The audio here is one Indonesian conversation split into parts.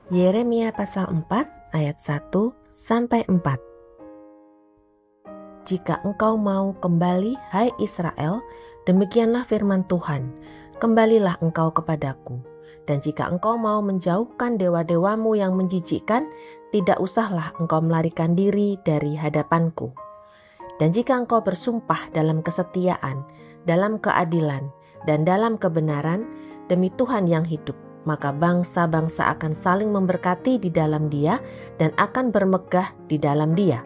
Yeremia pasal 4 ayat 1-4. Jika engkau mau kembali, hai Israel, demikianlah firman Tuhan, kembalilah engkau kepadaku. Dan jika engkau mau menjauhkan dewa-dewamu yang menjijikkan, tidak usahlah engkau melarikan diri dari hadapanku. Dan jika engkau bersumpah dalam kesetiaan, dalam keadilan, dan dalam kebenaran, demi Tuhan yang hidup, maka bangsa-bangsa akan saling memberkati di dalam Dia dan akan bermegah di dalam Dia.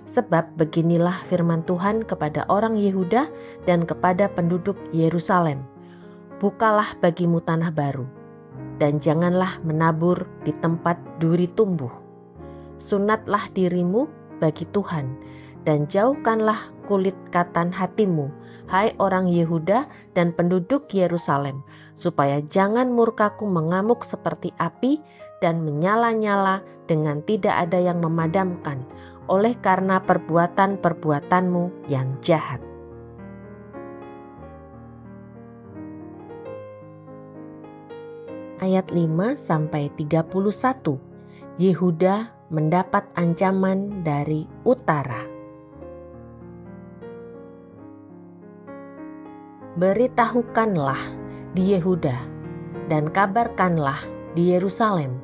Sebab beginilah firman Tuhan kepada orang Yehuda dan kepada penduduk Yerusalem. Bukalah bagimu tanah baru, dan janganlah menabur di tempat duri tumbuh. Sunatlah dirimu bagi Tuhan, dan jauhkanlah kulit katan hatimu, hai orang Yehuda dan penduduk Yerusalem, supaya jangan murkaku mengamuk seperti api dan menyala-nyala dengan tidak ada yang memadamkan, oleh karena perbuatan-perbuatanmu yang jahat. Ayat 5-31. Yehuda mendapat ancaman dari utara. Beritahukanlah di Yehuda dan kabarkanlah di Yerusalem.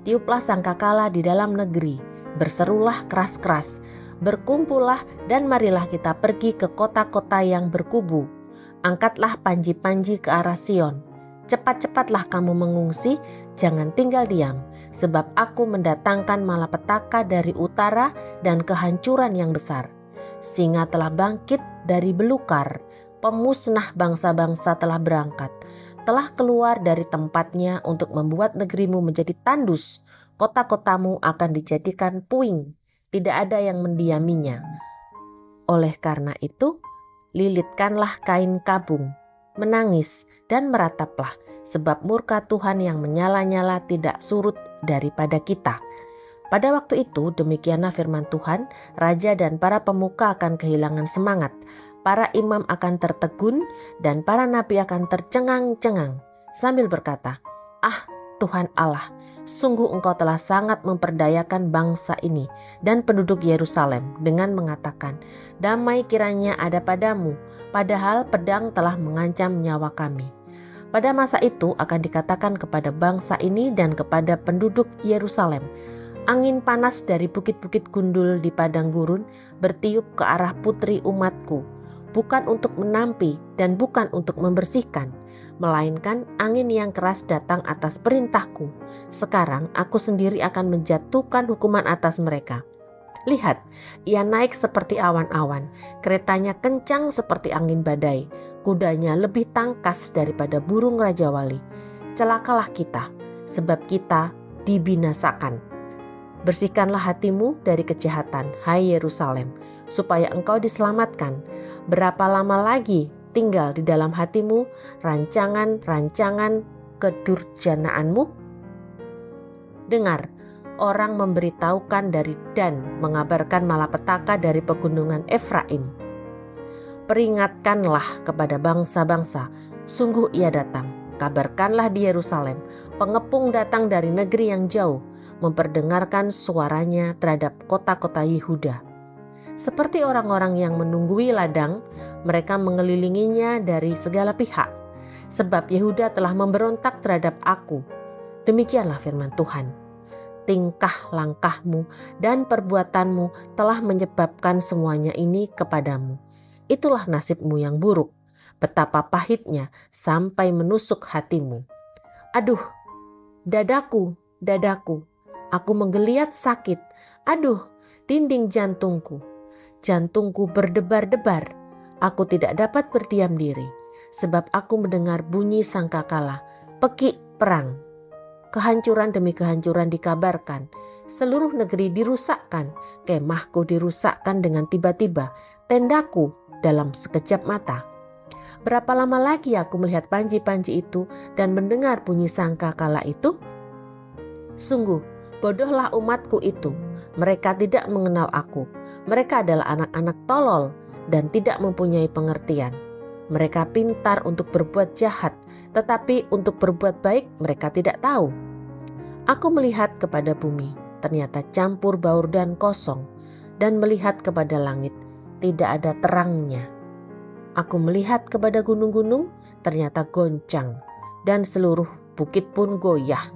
Tiuplah sangkakala di dalam negeri, berserulah keras-keras, berkumpullah dan marilah kita pergi ke kota-kota yang berkubu. Angkatlah panji-panji ke arah Sion. Cepat-cepatlah kamu mengungsi, jangan tinggal diam, sebab aku mendatangkan malapetaka dari utara dan kehancuran yang besar. Singa telah bangkit dari belukar, pemusnah bangsa-bangsa telah berangkat, telah keluar dari tempatnya untuk membuat negerimu menjadi tandus. Kota-kotamu akan dijadikan puing, tidak ada yang mendiaminya. Oleh karena itu, lilitkanlah kain kabung, menangis dan merataplah, sebab murka Tuhan yang menyala-nyala tidak surut daripada kita. Pada waktu itu, demikianlah firman Tuhan, raja dan para pemuka akan kehilangan semangat, para imam akan tertegun, dan para nabi akan tercengang-cengang, sambil berkata, "Ah, Tuhan Allah, sungguh engkau telah sangat memperdayakan bangsa ini dan penduduk Yerusalem dengan mengatakan, damai kiranya ada padamu, padahal pedang telah mengancam nyawa kami." Pada masa itu akan dikatakan kepada bangsa ini dan kepada penduduk Yerusalem, angin panas dari bukit-bukit gundul di padang gurun bertiup ke arah putri umatku, bukan untuk menampi dan bukan untuk membersihkan, melainkan angin yang keras datang atas perintahku. Sekarang aku sendiri akan menjatuhkan hukuman atas mereka. Lihat, ia naik seperti awan-awan, keretanya kencang seperti angin badai, kudanya lebih tangkas daripada burung Raja Wali. Celakalah kita, sebab kita dibinasakan. Bersihkanlah hatimu dari kejahatan, hai Yerusalem, supaya engkau diselamatkan. Berapa lama lagi tinggal di dalam hatimu rancangan-rancangan kedurjanaanmu? Dengar, orang memberitahukan dari Dan, mengabarkan malapetaka dari pegunungan Efraim. Peringatkanlah kepada bangsa-bangsa, sungguh ia datang. Kabarkanlah di Yerusalem, pengepung datang dari negeri yang jauh, memperdengarkan suaranya terhadap kota-kota Yehuda. Seperti orang-orang yang menunggui ladang, mereka mengelilinginya dari segala pihak, sebab Yehuda telah memberontak terhadap aku. Demikianlah firman Tuhan. Tingkah langkahmu dan perbuatanmu telah menyebabkan semuanya ini kepadamu. Itulah nasibmu yang buruk, betapa pahitnya sampai menusuk hatimu. Aduh, dadaku, dadaku, aku menggeliat sakit. Aduh, dinding jantungku, jantungku berdebar-debar. Aku tidak dapat berdiam diri, sebab aku mendengar bunyi sangkakala, pekik perang. Kehancuran demi kehancuran dikabarkan, seluruh negeri dirusakkan, kemahku dirusakkan dengan tiba-tiba, tendaku dalam sekejap mata. Berapa lama lagi aku melihat panji-panji itu dan mendengar bunyi sangkakala itu? Sungguh, bodohlah umatku itu, mereka tidak mengenal aku. Mereka adalah anak-anak tolol dan tidak mempunyai pengertian. Mereka pintar untuk berbuat jahat, tetapi untuk berbuat baik mereka tidak tahu. Aku melihat kepada bumi, ternyata campur baur dan kosong, dan melihat kepada langit, tidak ada terangnya. Aku melihat kepada gunung-gunung, ternyata goncang, dan seluruh bukit pun goyah.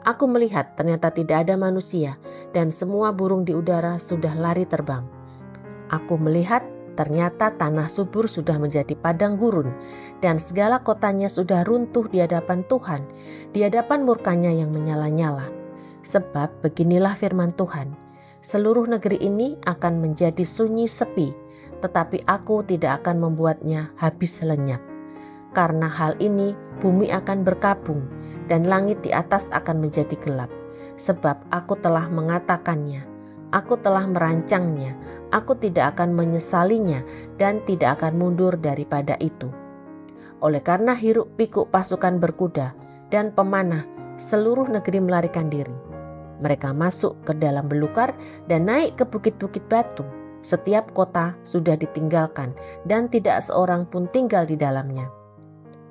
Aku melihat ternyata tidak ada manusia, dan semua burung di udara sudah lari terbang. Aku melihat ternyata tanah subur sudah menjadi padang gurun, dan segala kotanya sudah runtuh di hadapan Tuhan, di hadapan murkanya yang menyala-nyala. Sebab beginilah firman Tuhan, seluruh negeri ini akan menjadi sunyi sepi, tetapi aku tidak akan membuatnya habis lenyap. Karena hal ini bumi akan berkabung dan langit di atas akan menjadi gelap. Sebab aku telah mengatakannya, aku telah merancangnya, aku tidak akan menyesalinya dan tidak akan mundur daripada itu. Oleh karena hiruk pikuk pasukan berkuda dan pemanah, seluruh negeri melarikan diri. Mereka masuk ke dalam belukar dan naik ke bukit-bukit batu. Setiap kota sudah ditinggalkan dan tidak seorang pun tinggal di dalamnya.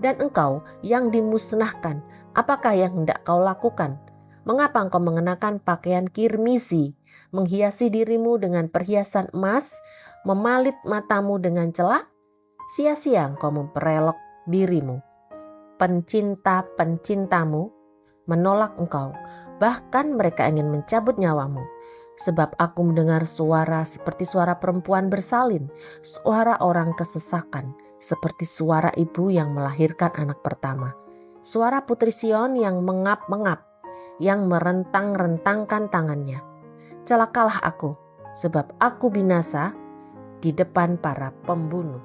Dan engkau yang dimusnahkan, apakah yang hendak kau lakukan? Mengapa engkau mengenakan pakaian kirmizi, menghiasi dirimu dengan perhiasan emas, memalit matamu dengan celak? Sia-sia engkau memperelok dirimu. Pencinta-pencintamu menolak engkau, bahkan mereka ingin mencabut nyawamu. Sebab aku mendengar suara seperti suara perempuan bersalin, suara orang kesesakan, seperti suara ibu yang melahirkan anak pertama. Suara putri Sion yang mengap-mengap, yang merentang-rentangkan tangannya. Celakalah aku, sebab aku binasa di depan para pembunuh.